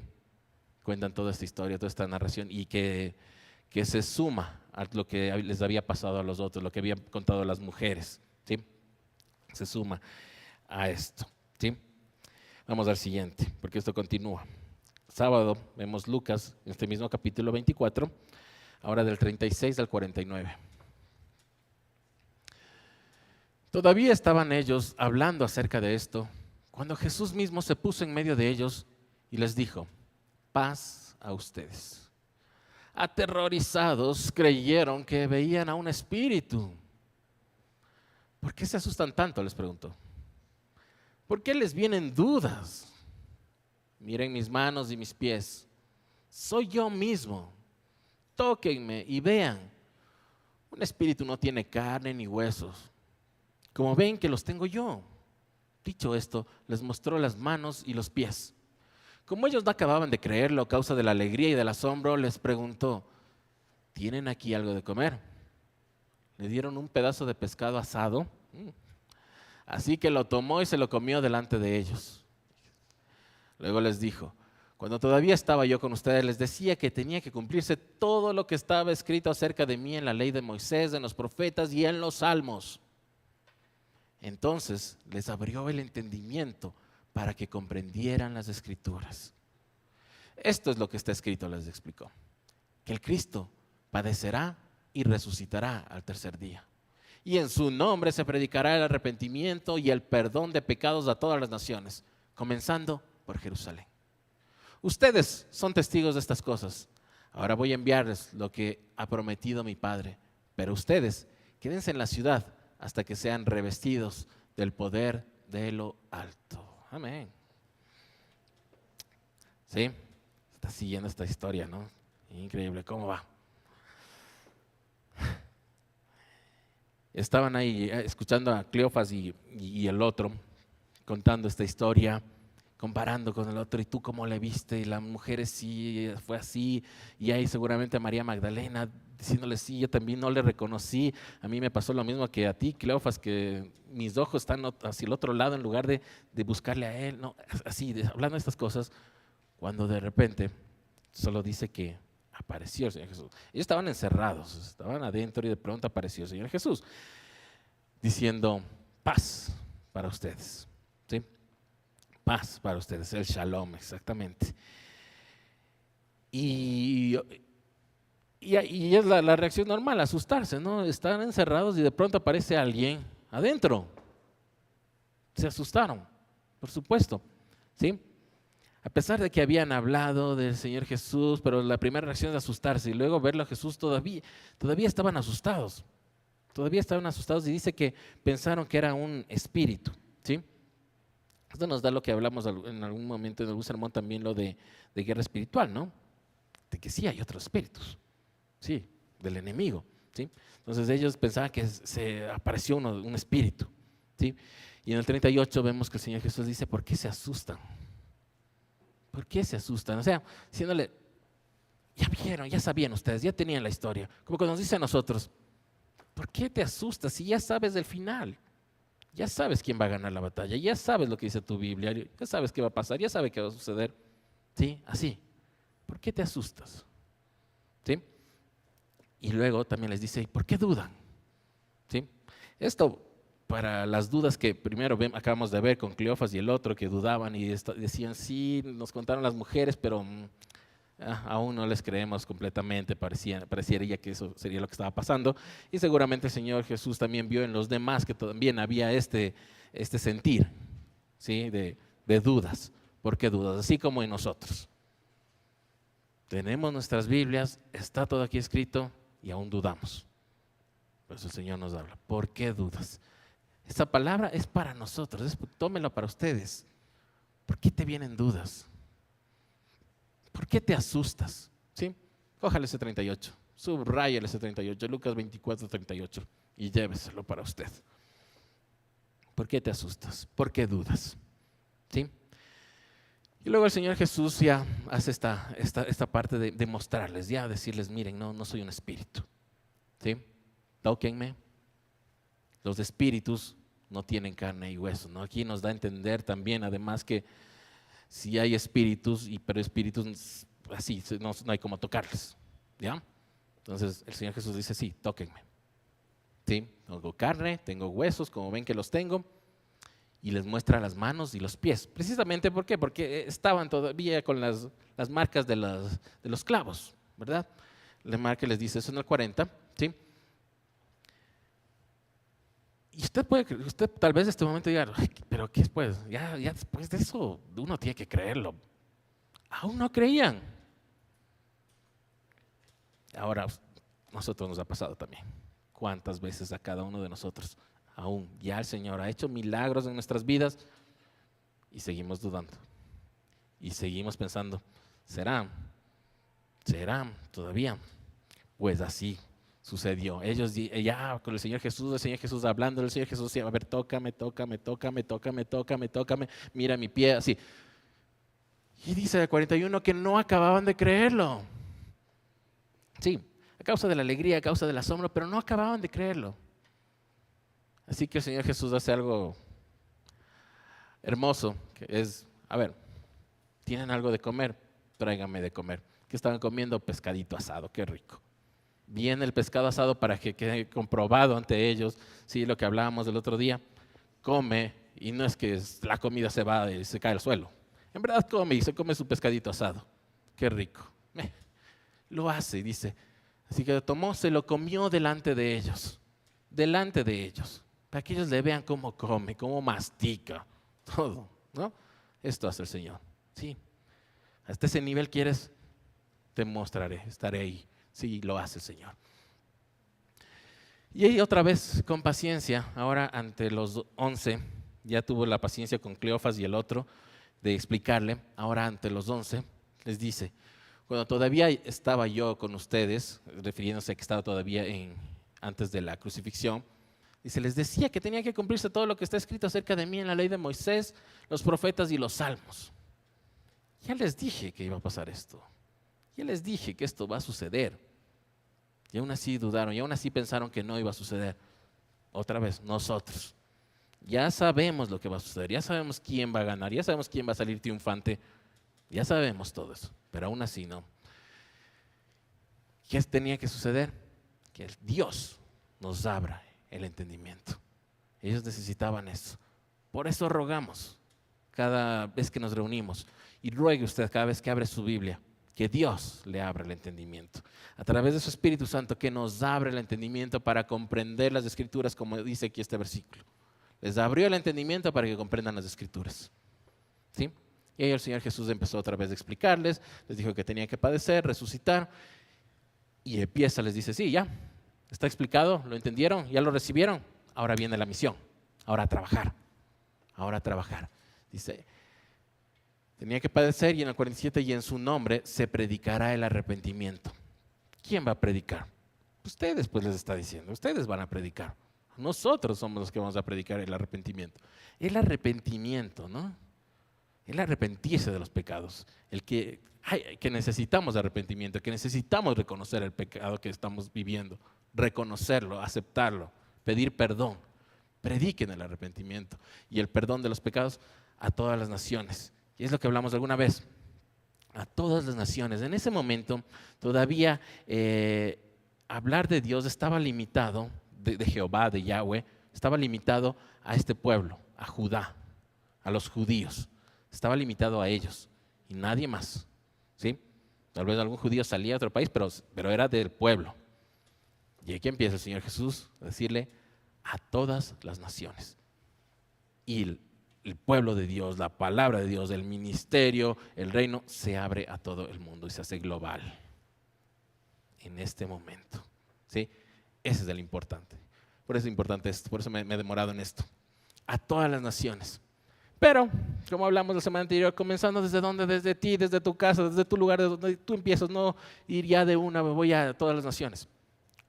Cuentan toda esta historia, toda esta narración, y que se suma a lo que les había pasado a los otros, lo que habían contado las mujeres, ¿sí? Se suma a esto, ¿sí? Vamos al siguiente, porque esto continúa. Sábado vemos Lucas, en este mismo capítulo 24, ahora del 36 al 49. Todavía estaban ellos hablando acerca de esto, cuando Jesús mismo se puso en medio de ellos y les dijo: paz a ustedes. Aterrorizados creyeron que veían a un espíritu. ¿Por qué se asustan tanto?, les preguntó. ¿Por qué les vienen dudas? Miren mis manos y mis pies. Soy yo mismo. Tóquenme y vean. Un espíritu no tiene carne ni huesos, como ven que los tengo yo. Dicho esto, les mostró las manos y los pies. Como ellos no acababan de creerlo a causa de la alegría y del asombro, les preguntó: ¿tienen aquí algo de comer? Le dieron un pedazo de pescado asado. Así que lo tomó y se lo comió delante de ellos. Luego les dijo: cuando todavía estaba yo con ustedes, les decía que tenía que cumplirse todo lo que estaba escrito acerca de mí en la ley de Moisés, en los profetas y en los salmos. Entonces les abrió el entendimiento para que comprendieran las escrituras. Esto es lo que está escrito, les explicó: que el Cristo padecerá y resucitará al tercer día. Y en su nombre se predicará el arrepentimiento y el perdón de pecados a todas las naciones, comenzando por Jerusalén. Ustedes son testigos de estas cosas. Ahora voy a enviarles lo que ha prometido mi Padre, pero ustedes quédense en la ciudad hasta que sean revestidos del poder de lo alto. Amén. ¿Sí? Está siguiendo esta historia, ¿no? Increíble, ¿cómo va? Estaban ahí escuchando a Cleofas y el otro contando esta historia, comparando con el otro. ¿Y tú cómo le viste? Y las mujeres sí, fue así. Y ahí seguramente a María Magdalena diciéndole, sí, yo también no le reconocí. A mí me pasó lo mismo que a ti, Cleofas, que mis ojos están hacia el otro lado en lugar de buscarle a él. No, así, hablando de estas cosas, cuando de repente solo dice que apareció el Señor Jesús. Ellos estaban encerrados, estaban adentro y de pronto apareció el Señor Jesús diciendo, paz para ustedes. ¿Sí? Paz para ustedes, el shalom, exactamente. Y es la reacción normal, asustarse, ¿no? Están encerrados y de pronto aparece alguien adentro. Se asustaron, por supuesto, ¿sí? A pesar de que habían hablado del Señor Jesús, pero la primera reacción es asustarse y luego verlo a Jesús todavía estaban asustados. Todavía estaban asustados y dice que pensaron que era un espíritu, ¿sí? Esto nos da lo que hablamos en algún momento en algún sermón también, lo de guerra espiritual, ¿no? De que sí hay otros espíritus, sí, del enemigo, ¿sí? Entonces ellos pensaban que se apareció un espíritu, ¿sí? Y en el 38 vemos que el Señor Jesús dice, ¿por qué se asustan? ¿Por qué se asustan? O sea, diciéndole, ya vieron, ya sabían ustedes, ya tenían la historia. Como que nos dice a nosotros, ¿por qué te asustas si ya sabes del final? Ya sabes quién va a ganar la batalla, ya sabes lo que dice tu Biblia, ya sabes qué va a pasar, ya sabes qué va a suceder. ¿Sí? Así. ¿Por qué te asustas? ¿Sí? Y luego también les dice, ¿y por qué dudan? ¿Sí? Esto para las dudas que primero acabamos de ver con Cleofas y el otro que dudaban y decían, sí, nos contaron las mujeres, pero aún no les creemos completamente, pareciera que eso sería lo que estaba pasando. Y seguramente el Señor Jesús también vio en los demás que también había este sentir, ¿sí? de dudas. ¿Por qué dudas? Así como en nosotros. Tenemos nuestras Biblias, está todo aquí escrito y aún dudamos. Por eso el Señor nos habla. ¿Por qué dudas? Esta palabra es para nosotros, tómela para ustedes. ¿Por qué te vienen dudas? ¿Por qué te asustas? ¿Sí? Cójale ese 38, subráyale ese 38, Lucas 24, 38 y lléveselo para usted. ¿Por qué te asustas? ¿Por qué dudas? ¿Sí? Y luego el Señor Jesús ya hace esta parte de mostrarles, ya decirles, miren, no soy un espíritu. ¿Sí? Tóquenme. Los espíritus no tienen carne y hueso, ¿no? Aquí nos da a entender también, además, que si hay espíritus, pero espíritus así, no hay como tocarles, ¿ya? Entonces el Señor Jesús dice, sí, tóquenme. ¿Sí? Tengo carne, tengo huesos, como ven que los tengo, y les muestra las manos y los pies. Precisamente, ¿por qué? Porque estaban todavía con las marcas de los clavos, ¿verdad? La marca les dice eso en el 40, ¿sí? Y usted tal vez en este momento diga, pero ¿qué después? Ya después de eso uno tiene que creerlo. Aún no creían. Ahora, nosotros nos ha pasado también. ¿Cuántas veces a cada uno de nosotros? Aún ya el Señor ha hecho milagros en nuestras vidas y seguimos dudando. Y seguimos pensando, ¿será todavía? Pues así sucedió. Ellos ya con el Señor Jesús hablando, el Señor Jesús decía, a ver, tócame, mira mi pie, así. Y dice el 41 que no acababan de creerlo. Sí, a causa de la alegría, a causa del asombro, pero no acababan de creerlo. Así que el Señor Jesús hace algo hermoso, que es, a ver, ¿tienen algo de comer? Tráiganme de comer. ¿Qué estaban comiendo? Pescadito asado, qué rico. Viene el pescado asado para que quede comprobado ante ellos, sí, lo que hablábamos del otro día. Come, y no es que la comida se va y se cae al suelo. En verdad come y se come su pescadito asado. Qué rico. Lo hace y dice, así que lo tomó, se lo comió delante de ellos, para que ellos le vean cómo come, cómo mastica, todo, ¿no? Esto hace el Señor, sí. Hasta ese nivel quieres, te mostraré, estaré ahí. Sí, lo hace el Señor. Y ella otra vez con paciencia, ahora ante los 11, ya tuvo la paciencia con Cleofas y el otro de explicarle, ahora ante los 11 les dice, cuando todavía estaba yo con ustedes, refiriéndose a que estaba todavía antes de la crucifixión, dice, les decía que tenía que cumplirse todo lo que está escrito acerca de mí en la ley de Moisés, los profetas y los salmos. Ya les dije que iba a pasar esto, ya les dije que esto va a suceder. Y aún así dudaron, y aún así pensaron que no iba a suceder. Otra vez, nosotros. Ya sabemos lo que va a suceder, ya sabemos quién va a ganar, ya sabemos quién va a salir triunfante, ya sabemos todo eso, pero aún así no. ¿Qué tenía que suceder? Que Dios nos abra el entendimiento. Ellos necesitaban eso. Por eso rogamos cada vez que nos reunimos, y ruegue usted cada vez que abre su Biblia, que Dios le abra el entendimiento, a través de su Espíritu Santo, que nos abra el entendimiento para comprender las Escrituras, como dice aquí este versículo. Les abrió el entendimiento para que comprendan las Escrituras. ¿Sí? Y ahí el Señor Jesús empezó otra vez a explicarles, les dijo que tenía que padecer, resucitar, y empieza, les dice, sí, ya, está explicado, lo entendieron, ya lo recibieron, ahora viene la misión, ahora a trabajar, Dice, tenía que padecer y en el 47, y en su nombre se predicará el arrepentimiento. ¿Quién va a predicar? Ustedes, pues les está diciendo, ustedes van a predicar. Nosotros somos los que vamos a predicar el arrepentimiento. El arrepentimiento, ¿no? El arrepentirse de los pecados. El que necesitamos arrepentimiento, que necesitamos reconocer el pecado que estamos viviendo, reconocerlo, aceptarlo, pedir perdón. Prediquen el arrepentimiento y el perdón de los pecados a todas las naciones. Y es lo que hablamos alguna vez, a todas las naciones. En ese momento todavía hablar de Dios estaba limitado, de Jehová, de Yahweh, estaba limitado a este pueblo, a Judá, a los judíos. Estaba limitado a ellos y nadie más. ¿Sí? Tal vez algún judío salía a otro país, pero era del pueblo. Y aquí empieza el Señor Jesús a decirle a todas las naciones. Y el pueblo de Dios, la palabra de Dios, el ministerio, el reino, se abre a todo el mundo y se hace global en este momento. ¿Sí? Ese es el importante. Por eso es importante esto, por eso me he demorado en esto. A todas las naciones. Pero, como hablamos la semana anterior, comenzando desde donde, desde ti, desde tu casa, desde tu lugar, desde donde tú empiezas, no ir ya de una, me voy a todas las naciones.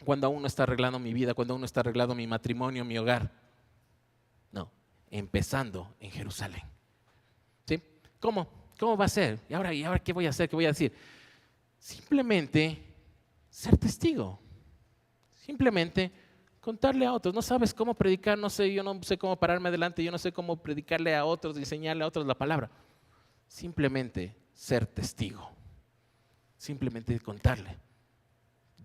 Cuando aún no está arreglando mi vida, cuando aún no está arreglado mi matrimonio, mi hogar. No, empezando en Jerusalén. ¿Sí? ¿Cómo? ¿Cómo va a ser? ¿Y ahora qué voy a hacer? ¿Qué voy a decir? Simplemente ser testigo. Simplemente contarle a otros. No sabes cómo predicar, yo no sé cómo pararme adelante, yo no sé cómo predicarle a otros, enseñarle a otros la palabra. Simplemente ser testigo. Simplemente contarle.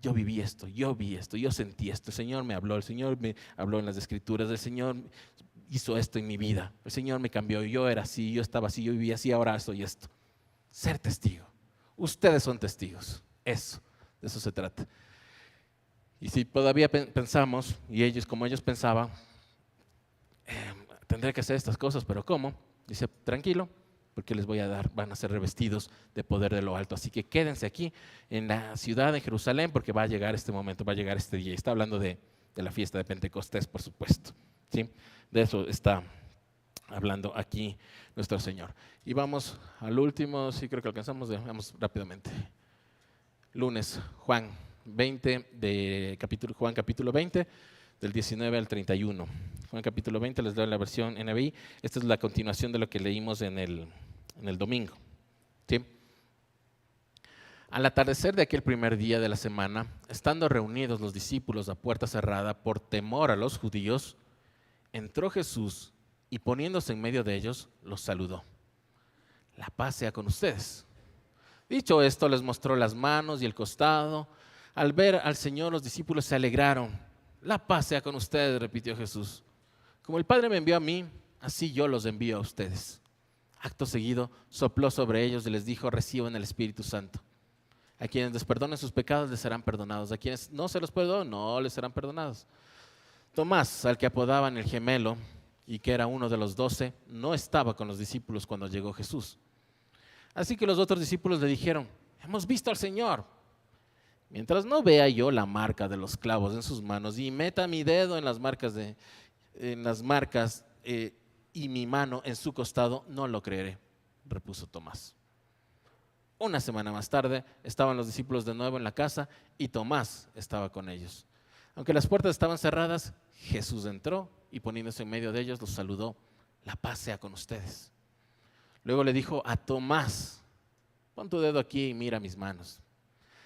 Yo viví esto, yo vi esto, yo sentí esto. El Señor me habló, el Señor me habló en las Escrituras, el Señor hizo esto en mi vida. El Señor me cambió, yo era así, yo estaba así, yo vivía así, ahora soy esto. Ser testigo. Ustedes son testigos. Eso, de eso se trata. Y si todavía pensamos, y ellos como ellos pensaban, tendré que hacer estas cosas, pero ¿cómo? Dice, tranquilo, porque les voy a dar, van a ser revestidos de poder de lo alto. Así que quédense aquí en la ciudad de Jerusalén, porque va a llegar este momento, va a llegar este día. Está hablando de la fiesta de Pentecostés, por supuesto. ¿Sí? De eso está hablando aquí nuestro Señor. Y vamos al último, sí creo que alcanzamos, vamos rápidamente. Lunes, Juan 20, Juan capítulo 20, del 19 al 31. Juan capítulo 20, les doy la versión NBI. Esta es la continuación de lo que leímos en el domingo. ¿Sí? Al atardecer de aquel primer día de la semana, estando reunidos los discípulos a puerta cerrada por temor a los judíos, entró Jesús y poniéndose en medio de ellos, los saludó. La paz sea con ustedes. Dicho esto, les mostró las manos y el costado. Al ver al Señor, los discípulos se alegraron. La paz sea con ustedes, repitió Jesús. Como el Padre me envió a mí, así yo los envío a ustedes. Acto seguido, sopló sobre ellos y les dijo, reciban el Espíritu Santo. A quienes les perdonen sus pecados, les serán perdonados. A quienes no se los perdonen, no les serán perdonados. Tomás, al que apodaban el gemelo, y que era uno de los 12, no estaba con los discípulos cuando llegó Jesús. Así que los otros discípulos le dijeron, hemos visto al Señor. mientras no vea yo la marca de los clavos en sus manos y meta mi dedo en las marcas, y mi mano en su costado, no lo creeré, repuso Tomás. Una semana más tarde estaban los discípulos de nuevo en la casa y Tomás estaba con ellos. Aunque las puertas estaban cerradas, Jesús entró y poniéndose en medio de ellos los saludó. La paz sea con ustedes. Luego le dijo a Tomás, pon tu dedo aquí y mira mis manos.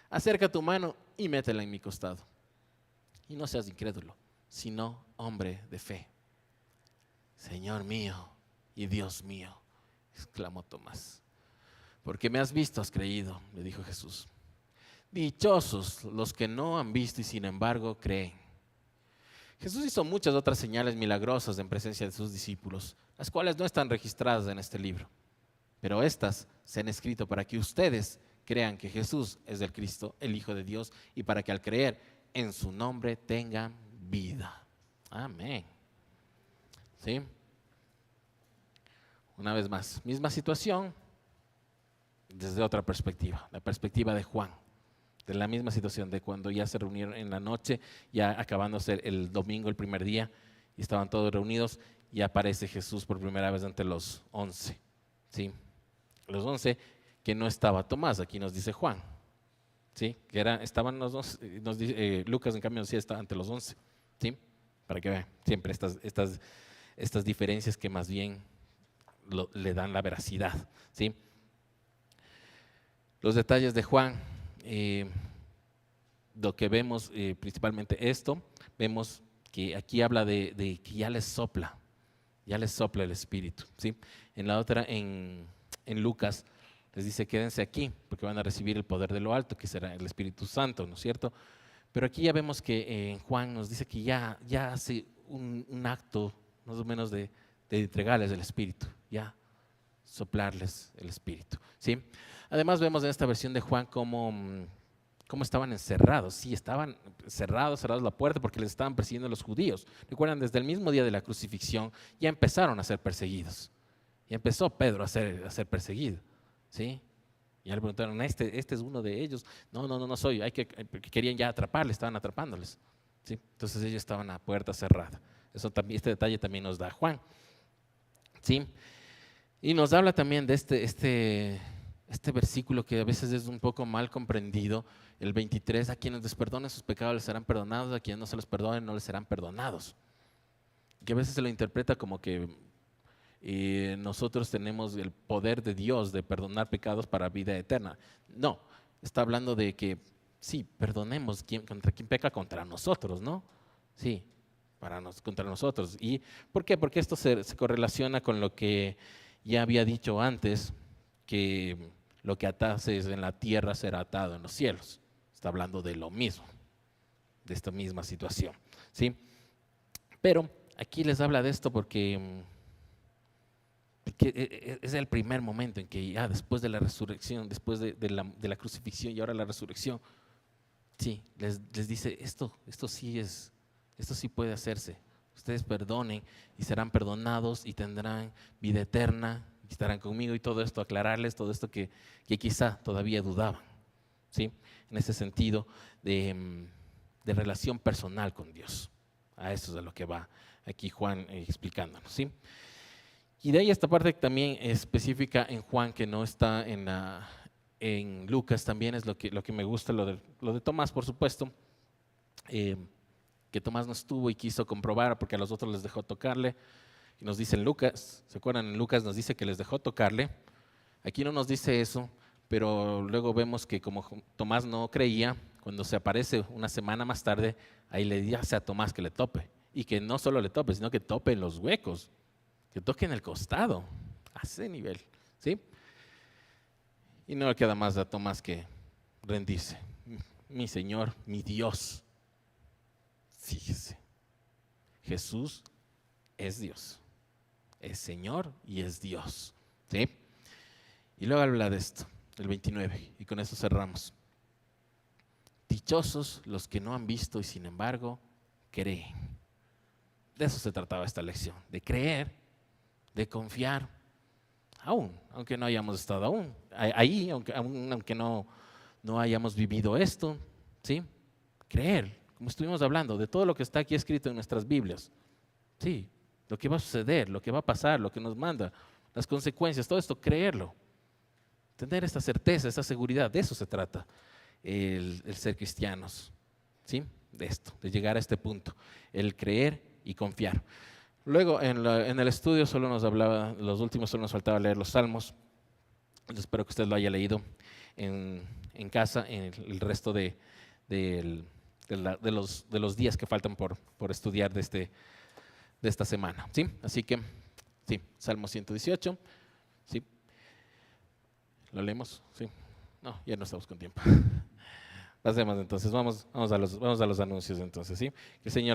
Acerca tu mano y métela en mi costado. Y no seas incrédulo, sino hombre de fe. Señor mío y Dios mío, exclamó Tomás. Porque me has visto, has creído, le dijo Jesús. Dichosos los que no han visto y sin embargo creen. Jesús hizo muchas otras señales milagrosas en presencia de sus discípulos, las cuales no están registradas en este libro. Pero estas se han escrito para que ustedes crean que Jesús es el Cristo, el Hijo de Dios, y para que al creer en su nombre tengan vida. Amén. ¿Sí? Una vez más, misma situación, desde otra perspectiva, la perspectiva de Juan, de la misma situación de cuando ya se reunieron en la noche, ya acabándose el domingo, el primer día, y estaban todos reunidos, y aparece Jesús por primera vez ante los 11, ¿sí? Los 11 que no estaba Tomás, aquí nos dice Juan, ¿sí? Que estaban los dos, Lucas en cambio decía estaba ante los 11, ¿sí? Para que vean siempre estas diferencias que más bien le dan la veracidad, ¿sí? Los detalles de Juan, lo que vemos principalmente esto, vemos que aquí habla de que ya les sopla el Espíritu, ¿sí? En la otra, en Lucas, les dice quédense aquí porque van a recibir el poder de lo alto, que será el Espíritu Santo, ¿no es cierto? Pero aquí ya vemos que en Juan nos dice que ya hace un acto más o menos de entregarles el Espíritu, ya soplarles el Espíritu, ¿sí? Además vemos en esta versión de Juan cómo estaban encerrados. Sí, estaban cerrados la puerta porque les estaban persiguiendo los judíos. Recuerdan, desde el mismo día de la crucifixión ya empezaron a ser perseguidos. Ya empezó Pedro a ser perseguido, ¿sí? Y ya le preguntaron, este es uno de ellos. No soy. Querían ya atraparle, estaban atrapándoles, ¿sí? Entonces ellos estaban a puerta cerrada. Este detalle también nos da Juan, ¿sí? Y nos habla también de este versículo que a veces es un poco mal comprendido, el 23, a quienes les perdonen sus pecados les serán perdonados, a quienes no se los perdonen no les serán perdonados. Que a veces se lo interpreta como que nosotros tenemos el poder de Dios de perdonar pecados para vida eterna. No, está hablando de que sí, perdonemos contra quien peca contra nosotros, ¿no? Sí, contra nosotros. ¿Y por qué? Porque esto se correlaciona con lo que ya había dicho antes, que lo que atases en la tierra será atado en los cielos. Está hablando de lo mismo, de esta misma situación, ¿sí? Pero aquí les habla de esto porque es el primer momento en que ya después de la resurrección, después de la crucifixión y ahora la resurrección, sí, les dice esto sí puede hacerse. Ustedes perdonen y serán perdonados y tendrán vida eterna y estarán conmigo, y todo esto, aclararles todo esto que quizá todavía dudaban, ¿sí? En ese sentido de relación personal con Dios. A eso es a lo que va aquí Juan explicándonos, ¿sí? Y de ahí esta parte también específica en Juan, que no está en Lucas, también es lo que me gusta, lo de Tomás, por supuesto, que Tomás no estuvo y quiso comprobar porque a los otros les dejó tocarle. Y nos dice en Lucas, ¿se acuerdan? En Lucas nos dice que les dejó tocarle. Aquí no nos dice eso, pero luego vemos que como Tomás no creía, cuando se aparece una semana más tarde, ahí le dice a Tomás que le tope. Y que no solo le tope, sino que tope en los huecos, que toque en el costado, a ese nivel, ¿sí? Y no le queda más a Tomás que rendirse. Mi Señor, mi Dios. Fíjese, Jesús es Dios, es Señor y es Dios, ¿sí? Y luego habla de esto, el 29, y con eso cerramos. Dichosos los que no han visto y sin embargo creen. De eso se trataba esta lección, de creer, de confiar, aunque no hayamos estado ahí, aunque no hayamos vivido esto, ¿sí? Creer, como estuvimos hablando, de todo lo que está aquí escrito en nuestras Biblias. Sí, lo que va a suceder, lo que va a pasar, lo que nos manda, las consecuencias, todo esto, creerlo. Tener esta certeza, esta seguridad, de eso se trata el ser cristianos, ¿sí? De esto, de llegar a este punto, el creer y confiar. Luego, en el estudio solo nos hablaba, los últimos solo nos faltaba leer los Salmos. Entonces, espero que usted lo haya leído en casa, en el resto de los días que faltan por estudiar de esta semana, ¿sí? Así que, sí, Salmo 118, ¿sí? ¿Lo leemos? Sí. No, ya no estamos con tiempo. Pasemos entonces, vamos a los anuncios entonces, ¿sí? Que el Señor les